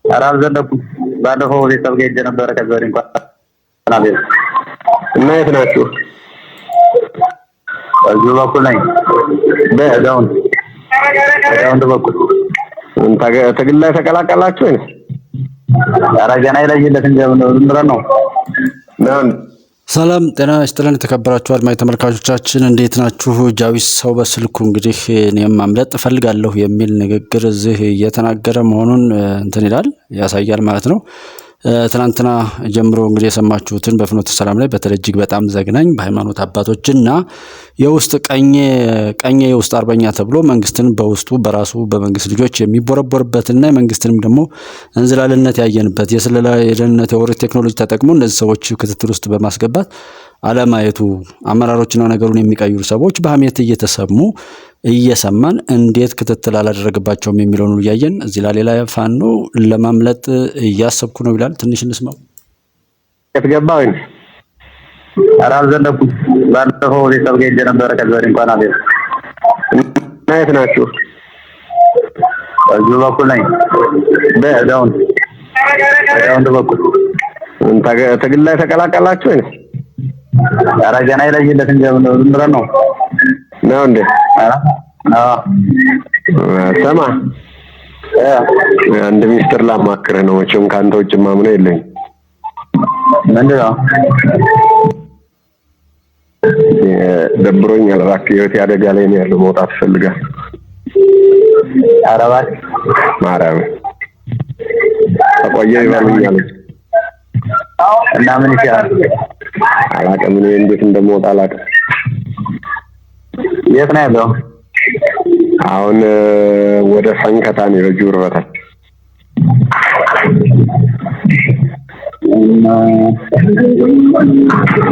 ኧረ አልዘለኩም። ባለፈው ቤተሰብ ጋር ሄጄ ነበረ። ከዛ ወዲህ እንኳን አልሄድኩም። እና የት ናችሁ? በዚሁ በኩል ነኝ። በዳውንት በኩል ትግል ላይ ተቀላቀላችሁ ወይ? ኧረ ገና የለየለትም ዝም ብለን ነው። ሰላም ጤና ይስጥልን የተከበራችሁ አድማጭ ተመልካቾቻችን እንዴት ናችሁ? ጃዊስ ሰው በስልኩ እንግዲህ እኔም ማምለጥ እፈልጋለሁ የሚል ንግግር እዚህ እየተናገረ መሆኑን እንትን ይላል ያሳያል ማለት ነው። ትናንትና ጀምሮ እንግዲህ የሰማችሁትን በፍኖተ ሰላም ላይ በተለይ እጅግ በጣም ዘግናኝ በሃይማኖት አባቶችና የውስጥ ቀኝ የውስጥ አርበኛ ተብሎ መንግስትን በውስጡ በራሱ በመንግስት ልጆች የሚቦረቦርበትና የመንግስትንም ደግሞ እንዝላልነት ያየንበት የስለላ የደህንነት የወሬት ቴክኖሎጂ ተጠቅሞ እነዚህ ሰዎች ክትትል ውስጥ በማስገባት አለማየቱ አመራሮችና ነገሩን የሚቀይሩ ሰዎች በሐሜት እየተሰሙ እየሰማን እንዴት ክትትል አላደረገባቸውም የሚለውን እያየን እዚህ ላይ ሌላ ፋኖ ለማምለጥ እያሰብኩ ነው ይላል። ትንሽ እንስማው። የተገባው ኧረ አልዘለኩም። ባለፈው ቤተሰብ ጋር ሄጄ ነበረ። ከዛ ወዲህ እንኳን አልሄድኩም። እና የት ናችሁ? በዚሁ በኩል ነኝ። በዳውንት በኩል ትግል ላይ ተቀላቀላችሁ ወይ? ኧረ ገና የለየለትም ዝም ብለን ነው እንዴ? ሰማ አንድ ሚስጥር ላማክርህ ነው። መቼም ካንተ ውጭ ማምነው የለኝም። ምንድን ነው? ደብሮኛል። እባክህ ህይወቴ አደጋ ላይ ነው ያለው። መውጣት እፈልጋለሁ። ኧረ እባክህ ማርያም ተቆየህ ይበሉኛል። እና ምን ይችላል? አላውቅም። እኔ እንዴት እንደምወጣ አላውቅም። የት ነው ያለው? አሁን ወደ ሰንከታ ነው የጁር በታች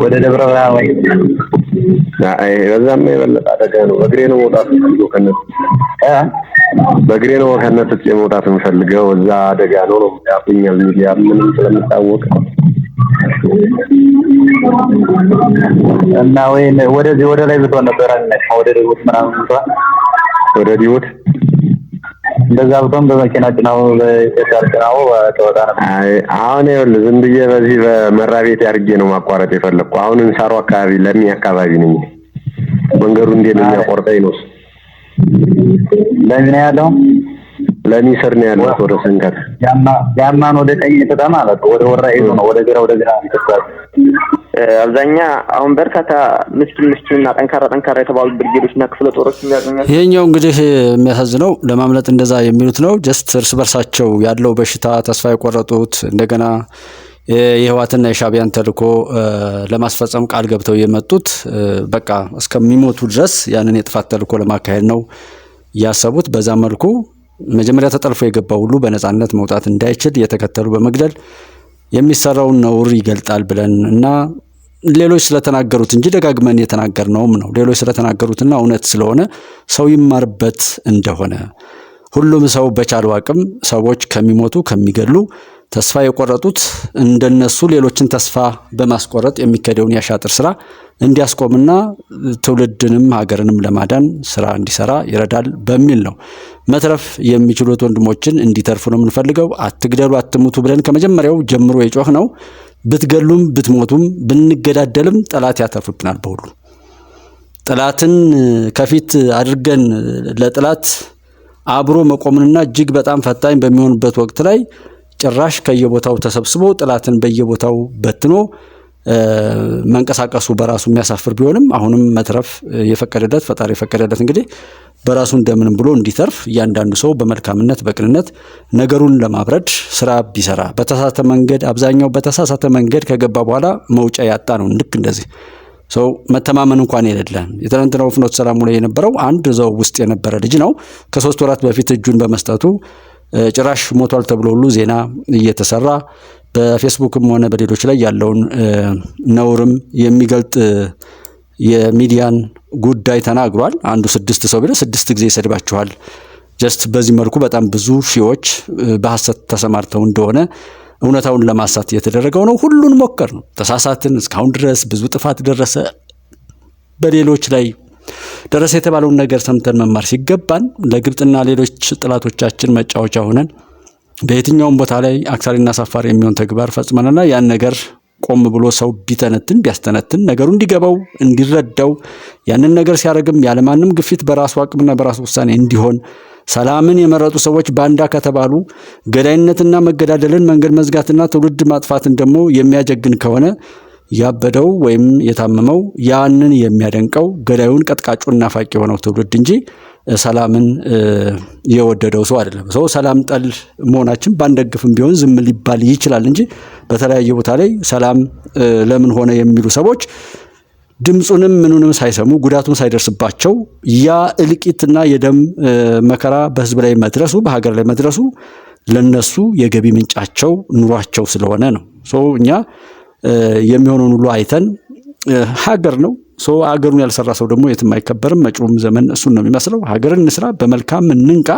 ወደ ደብረ ብርሃን ወይ? አይ በዛም የበለጠ አደጋ ነው። በእግሬ ነው መውጣት የምፈልገው ከነሱ በእግሬ ነው ከነሱ መውጣት የምፈልገው። እዛ አደጋ ነው ያቁኛል። ሚዲያ ምንም ስለምታወቅ እና ወይ ወደዚህ ወደ ላይ ብትሆን ነበር ወደ ዲቦት ምናምን ብትሆን ወደ ዲቦት እንደዛ ብትሆን በመኪና ጭናው በተሳርቀናው ተወጣ ነበር። አይ አሁን ይኸውልህ ዝም ብዬ በዚህ በመራቤት ያርጌ ነው ማቋረጥ የፈለኩ። አሁን እንሳሩ አካባቢ ለሚ አካባቢ ነኝ። መንገዱ እንዴት ነው የሚያቆርጠኝ ነው? ለምን ያለው ለሚ ስር ነው ያለው ወደ ሰንከታ ያማን ወደ ቀኝ ተጣማ ማለት ወደ ወራ ይዞ ነው ወደ ግራ ይተሳል። አብዛኛ አሁን በርካታ ምስኪንና ጠንካራ የተባሉ ብርጌዶችና ክፍለ ጦሮች የሚያገኙት ይሄኛው እንግዲህ የሚያሳዝነው ለማምለጥ እንደዛ የሚሉት ነው። ጀስት እርስ በርሳቸው ያለው በሽታ ተስፋ የቆረጡት እንደገና የህዋትና የሻቢያን ተልኮ ለማስፈጸም ቃል ገብተው የመጡት በቃ እስከሚሞቱ ድረስ ያንን የጥፋት ተልኮ ለማካሄድ ነው ያሰቡት። በዛ መልኩ መጀመሪያ ተጠልፎ የገባው ሁሉ በነፃነት መውጣት እንዳይችል የተከተሉ በመግደል የሚሰራውን ነውር ይገልጣል ብለን እና ሌሎች ስለተናገሩት እንጂ ደጋግመን የተናገርነውም ነው። ሌሎች ስለተናገሩትና እውነት ስለሆነ ሰው ይማርበት እንደሆነ ሁሉም ሰው በቻለው አቅም ሰዎች ከሚሞቱ ከሚገሉ ተስፋ የቆረጡት እንደነሱ ሌሎችን ተስፋ በማስቆረጥ የሚከደውን ያሻጥር ስራ እንዲያስቆምና ትውልድንም ሀገርንም ለማዳን ስራ እንዲሰራ ይረዳል በሚል ነው። መትረፍ የሚችሉት ወንድሞችን እንዲተርፉ ነው የምንፈልገው። አትግደሉ አትሙቱ ብለን ከመጀመሪያው ጀምሮ የጮህ ነው። ብትገሉም ብትሞቱም ብንገዳደልም ጠላት ያተርፍብናል። በሁሉ ጠላትን ከፊት አድርገን ለጠላት አብሮ መቆምንና እጅግ በጣም ፈታኝ በሚሆንበት ወቅት ላይ ጭራሽ ከየቦታው ተሰብስቦ ጠላትን በየቦታው በትኖ መንቀሳቀሱ በራሱ የሚያሳፍር ቢሆንም አሁንም መትረፍ የፈቀደለት ፈጣሪ የፈቀደለት እንግዲህ በራሱ እንደምንም ብሎ እንዲተርፍ እያንዳንዱ ሰው በመልካምነት በቅንነት ነገሩን ለማብረድ ስራ ቢሰራ በተሳሳተ መንገድ አብዛኛው በተሳሳተ መንገድ ከገባ በኋላ መውጫ ያጣ ነው። ልክ እንደዚህ ሰው መተማመን እንኳን የሌለ የትናንትናው ፍኖተ ሰላም ላይ የነበረው አንድ እዛው ውስጥ የነበረ ልጅ ነው። ከ3 ወራት በፊት እጁን በመስጠቱ ጭራሽ ሞቷል ተብሎ ሁሉ ዜና እየተሰራ በፌስቡክም ሆነ በሌሎች ላይ ያለውን ነውርም የሚገልጥ የሚዲያን ጉዳይ ተናግሯል። አንዱ 6 ሰው ቢለ 6 ጊዜ ይሰድባችኋል። ጀስት በዚህ መልኩ በጣም ብዙ ሺዎች በሐሰት ተሰማርተው እንደሆነ እውነታውን ለማሳት የተደረገው ነው። ሁሉን ሞከር ነው። ተሳሳትን። እስካሁን ድረስ ብዙ ጥፋት ደረሰ። በሌሎች ላይ ደረሰ የተባለውን ነገር ሰምተን መማር ሲገባን ለግብጽና ሌሎች ጥላቶቻችን መጫወቻ ሆነን በየትኛውም ቦታ ላይ አክሳሪና አሳፋሪ የሚሆን ተግባር ፈጽመናልና ያን ነገር ቆም ብሎ ሰው ቢያስተነትን ነገሩ እንዲገባው እንዲረዳው ያንን ነገር ሲያደርግም ያለማንም ግፊት በራሱ አቅምና በራሱ ውሳኔ እንዲሆን ሰላምን የመረጡ ሰዎች ባንዳ ከተባሉ ገዳይነትና መገዳደልን መንገድ መዝጋትና ትውልድ ማጥፋትን ደግሞ የሚያጀግን ከሆነ ያበደው ወይም የታመመው ያንን የሚያደንቀው ገዳዩን ቀጥቃጩና ናፋቂ የሆነው ትውልድ እንጂ ሰላምን የወደደው ሰው አይደለም። ሰው ሰላም ጠል መሆናችን ባንደግፍም ቢሆን ዝም ሊባል ይችላል እንጂ በተለያየ ቦታ ላይ ሰላም ለምን ሆነ የሚሉ ሰዎች ድምጹንም ምኑንም ሳይሰሙ ጉዳቱን ሳይደርስባቸው ያ እልቂትና የደም መከራ በህዝብ ላይ መድረሱ በሀገር ላይ መድረሱ ለነሱ የገቢ ምንጫቸው ኑሯቸው ስለሆነ ነው። እኛ የሚሆነውን ሁሉ አይተን ሀገር ነው ሀገሩን ያልሰራ ሰው ደግሞ የትም አይከበርም። መጪውም ዘመን እሱን ነው የሚመስለው። ሀገርን እንስራ፣ በመልካም እንንቃ፣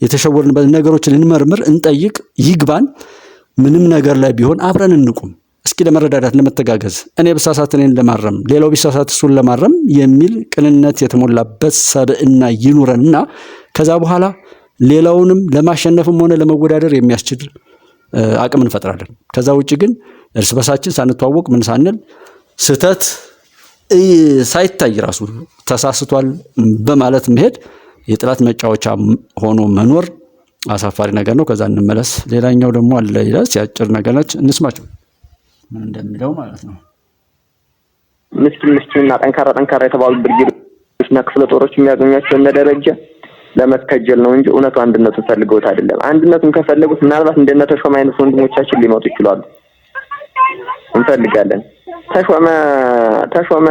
የተሸወርንበት ነገሮችን እንመርምር፣ እንጠይቅ፣ ይግባን። ምንም ነገር ላይ ቢሆን አብረን እንቁም። እስኪ ለመረዳዳት ለመተጋገዝ፣ እኔ ብሳሳት እኔን ለማረም ሌላው ቢሳሳት እሱን ለማረም የሚል ቅንነት የተሞላበት ሰብዕና ይኑረንና ከዛ በኋላ ሌላውንም ለማሸነፍም ሆነ ለመወዳደር የሚያስችል አቅም እንፈጥራለን። ከዛ ውጭ ግን እርስ በርሳችን ሳንተዋወቅ ምን ሳንል ስህተት ሳይታይ ራሱ ተሳስቷል በማለት መሄድ የጥላት መጫወቻ ሆኖ መኖር አሳፋሪ ነገር ነው። ከዛ እንመለስ። ሌላኛው ደግሞ አለ ይላል ሲያጭር ነገር ነች፣ እንስማቸው ምን እንደሚለው ማለት ነው። ምስኪንና ጠንካራ የተባሉ ብርጌዶችና ክፍለ ጦሮች የሚያገኟቸው እነ ደረጃ ለመከጀል ነው እንጂ እውነቱ አንድነቱን ፈልገውት አይደለም። አንድነቱን ከፈለጉት ምናልባት እንደነ ተሾመ አይነት ወንድሞቻችን ሊመጡ ይችላሉ። እንፈልጋለን። ተሾመ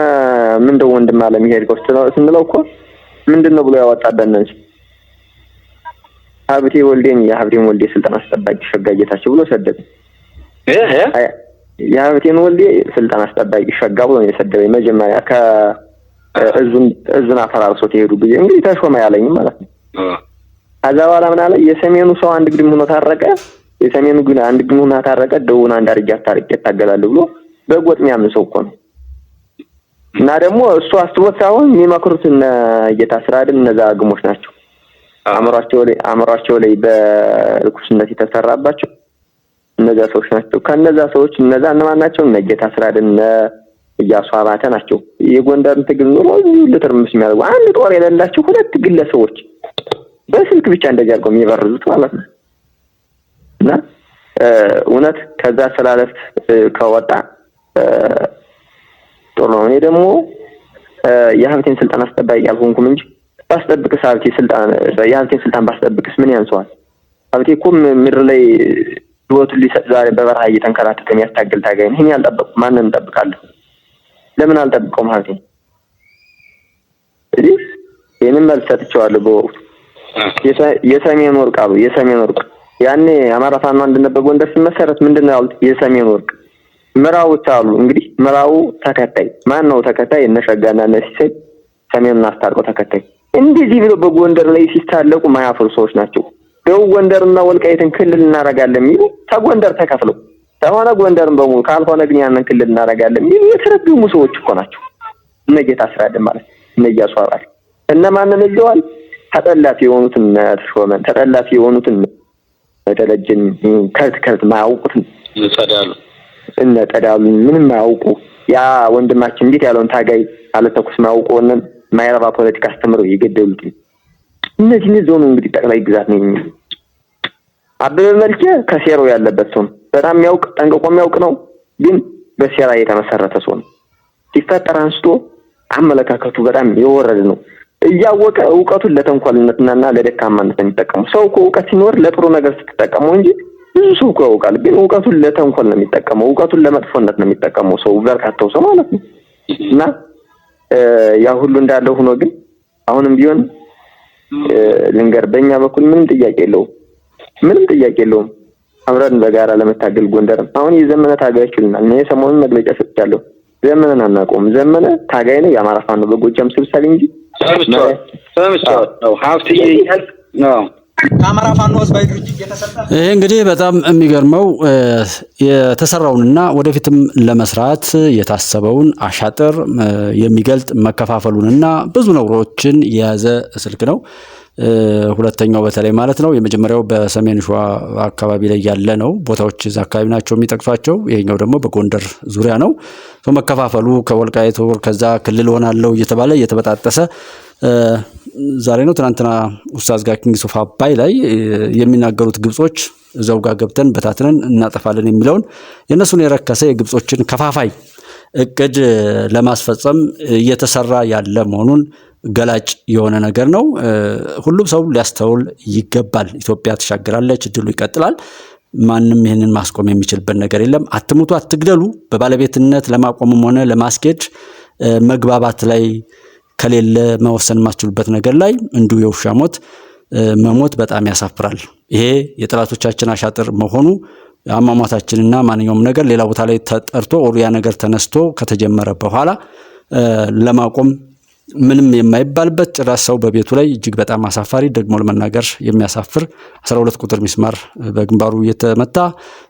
ምንድነው ወንድም አለ የሚሄድ ኮስት ነው ስንለው እኮ ምንድነው ብሎ ያወጣበን እንጂ ሀብቴን ወልዴ ስልጣን አስጠባቂ ሸጋጌታቸው ብሎ ሰደበ። የሀብቴን ወልዴ ስልጣን አስጠባቂ ሸጋ ብሎ ነው የሰደበኝ። መጀመሪያ እዙን አፈራርሶት የሄዱ ጊዜ እንግዲህ ተሾመ ያለኝ ማለት ነው። ከዛ በኋላ ምን አለ? የሰሜኑ ሰው አንድ ግድም ሆኖ ታረቀ፣ የሰሜኑ ግን አንድ ግድም ሆኖ ታረቀ፣ ደቡብን አንድ አድርጌ አታርቄ እታገላለሁ ብሎ በጎጥ የሚያምን ሰው እኮ ነው። እና ደግሞ እሱ አስቦት ሳይሆን የሚመክሩት እነ ጌታ ስራድን እነዛ ግሞች ናቸው። አእምሯቸው ላይ በርኩስነት የተሰራባቸው እነዛ ሰዎች ናቸው። ከነዛ ሰዎች እነዛ እነማን ናቸው? እነ ጌታ ስራድን እነ ኢያሱ አባተ ናቸው። የጎንደርን ትግል ኑሮ ልትርምስ የሚያደርጉ አንድ ጦር የሌላቸው ሁለት ግለሰቦች በስልክ ብቻ እንደዚህ አድርገው የሚበርዙት ማለት ነው። እና እውነት ከዛ ስላለፍ ከወጣ ጦር ነው። እኔ ደግሞ የሀብቴን ስልጣን አስጠባቂ ያልሆንኩም እንጂ ባስጠብቅስ የሀብቴን ስልጣን ባስጠብቅስ ምን ያንሰዋል? ሀብቴ እኮ ምድር ላይ ህይወቱን ሊሰጥ ዛሬ በበረሃ እየተንከራተተ የሚያስታግል ታጋይ ነው። ይሄን ያልጠበቅኩ ማንን እንጠብቃለሁ? ለምን አልጠብቀውም ሀብቴን? እንግዲህ ይሄንን መልስ ሰጥቼዋለሁ በወቅቱ። የሰሜን ወርቅ አሉ። የሰሜን ወርቅ ያኔ አማራ ፋኖ አንድነት በጎንደር ሲመሰረት ምንድነው ያሉት? የሰሜን ወርቅ ምራዎች አሉ። እንግዲህ ምራው ተከታይ ማን ነው? ተከታይ እነ ሸጋና እነ ሲሳይ ሰሜኑን አስታርቀው ተከታይ። እንደዚህ ብሎ በጎንደር ላይ ሲታለቁ ማያፈሩ ሰዎች ናቸው። ደቡብ ጎንደርና ወልቃይትን ክልል እናረጋለን የሚሉ ተጎንደር ተከፍለው ተሆነ ጎንደርን በሙሉ ካልሆነ ግን ያንን ክልል እናረጋለን የሚሉ የተረገሙ ሰዎች እኮ ናቸው። እነ ጌታ ስራደም ማለት እነ ኢያሱ አባል እነማንን ይዘዋል? ተጠላፊ የሆኑትን ተሾመን ተጠላፊ የሆኑትን ተደለጅን ከልት ማያውቁትን እነ ጠዳሉ ምንም ማያውቁ ያ ወንድማችን እንዴት ያለውን ታጋይ አለተኩስ ማያውቁንን ማይረባ ፖለቲካ አስተምረው ይገደሉት እነዚህ ነው እንግዲህ ጠቅላይ ግዛት ነው። አበበ መልኬ ከሴራው ያለበት ሰው በጣም የሚያውቅ ጠንቅቆ የሚያውቅ ነው፣ ግን በሴራ የተመሰረተ ሰው ነው። ሲፈጠር አንስቶ አመለካከቱ በጣም የወረደ ነው። እያወቀ ዕውቀቱን ለተንኮልነትና ለደካማነት የሚጠቀመው ሰው እኮ ዕውቀት ሲኖር ለጥሩ ነገር ስትጠቀመው እንጂ ብዙ ሰው እኮ ያውቃል፣ ግን ዕውቀቱን ለተንኮል ነው የሚጠቀመው፣ ዕውቀቱን ለመጥፎነት ነው የሚጠቀመው ሰው በርካታው ሰው ማለት ነው። እና ያ ሁሉ እንዳለው ሆኖ ግን አሁንም ቢሆን ልንገር በእኛ በኩል ምንም ጥያቄ የለውም። አብረን በጋራ ለመታገል ጎንደር አሁን የዘመነ ታጋዮች ይሉናል። እኔ ሰሞኑን መግለጫ ሰጥቻለሁ። ዘመነን አናውቀውም። ዘመነ ታጋይ ነው፣ የአማራ ፋኖ በጎጃም ስብሰባ እንጂ ሰምቻለሁ። ሀብትዬ ነው ከአማራ ፋኖ ህዝባዊ ድርጅት የተሰጠ። ይሄ እንግዲህ በጣም የሚገርመው የተሰራውንና ወደፊትም ለመስራት የታሰበውን አሻጥር የሚገልጥ መከፋፈሉንና ብዙ ነውሮችን የያዘ ስልክ ነው። ሁለተኛው በተለይ ማለት ነው የመጀመሪያው በሰሜን ሸዋ አካባቢ ላይ ያለ ነው ቦታዎች እዛ አካባቢ ናቸው የሚጠቅሷቸው ይሄኛው ደግሞ በጎንደር ዙሪያ ነው መከፋፈሉ ከወልቃይት ከዛ ክልል ሆናለው እየተባለ እየተበጣጠሰ ዛሬ ነው ትናንትና ኡስታዝ ጋር ኪንግስ ኦፍ አባይ ላይ የሚናገሩት ግብጾች እዛው ጋር ገብተን በታትነን እናጠፋለን የሚለውን የነሱን የረከሰ የግብጾችን ከፋፋይ እቅድ ለማስፈጸም እየተሰራ ያለ መሆኑን ገላጭ የሆነ ነገር ነው ሁሉም ሰው ሊያስተውል ይገባል ኢትዮጵያ ተሻግራለች ድሉ ይቀጥላል ማንንም ይሄንን ማስቆም የሚችልበት ነገር የለም አትሙቱ አትግደሉ በባለቤትነት ለማቆምም ሆነ ለማስኬድ መግባባት ላይ ከሌለ መወሰን ማስችሉበት ነገር ላይ እንዱ የውሻ ሞት መሞት በጣም ያሳፍራል ይሄ የጥላቶቻችን አሻጥር መሆኑ አማማታችንና ማንኛውም ነገር ሌላ ቦታ ላይ ተጠርቶ ኦሪያ ነገር ተነስቶ ከተጀመረ በኋላ ለማቆም ምንም የማይባልበት ጭራሽ ሰው በቤቱ ላይ እጅግ በጣም አሳፋሪ ደግሞ ለመናገር የሚያሳፍር 12 ቁጥር ሚስማር በግንባሩ የተመታ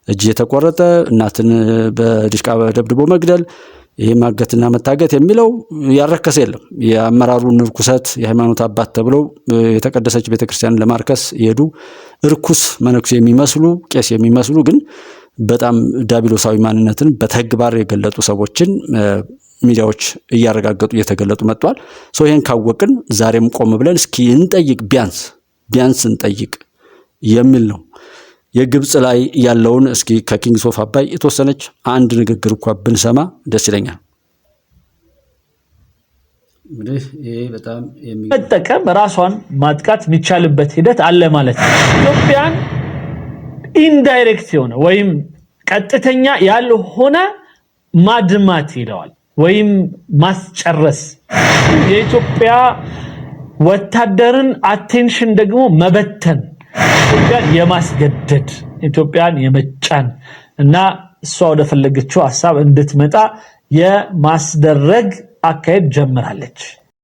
እጅ የተቆረጠ እናትን በዲሽቃ ደብድቦ መግደል ይሄ ማገትና መታገት የሚለው ያረከሰ የለም የአመራሩን ርኩሰት የሃይማኖት አባት ተብለው የተቀደሰች ቤተክርስቲያን ለማርከስ ይሄዱ ርኩስ መነኩሴ የሚመስሉ ቄስ የሚመስሉ ግን በጣም ዳቢሎሳዊ ማንነትን በተግባር የገለጡ ሰዎችን ሚዲያዎች እያረጋገጡ እየተገለጡ መጥቷል ሶ ይሄን ካወቅን ዛሬም ቆም ብለን እስኪ እንጠይቅ ቢያንስ እንጠይቅ የሚል ነው የግብጽ ላይ ያለውን እስኪ ከኪንግስ ኦፍ አባይ የተወሰነች አንድ ንግግር እንኳን ብንሰማ ደስ ይለኛል እንግዲህ ይሄ በጣም መጠቀም ራሷን ማጥቃት የሚቻልበት ሂደት አለ ማለት ነው ኢትዮጵያን ኢንዳይሬክት የሆነ ወይም ቀጥተኛ ያልሆነ ማድማት ይለዋል ወይም ማስጨረስ የኢትዮጵያ ወታደርን አቴንሽን ደግሞ መበተን ኢትዮጵያን የማስገደድ ኢትዮጵያን የመጫን እና እሷ ወደ ፈለገችው ሐሳብ እንድትመጣ የማስደረግ አካሄድ ጀምራለች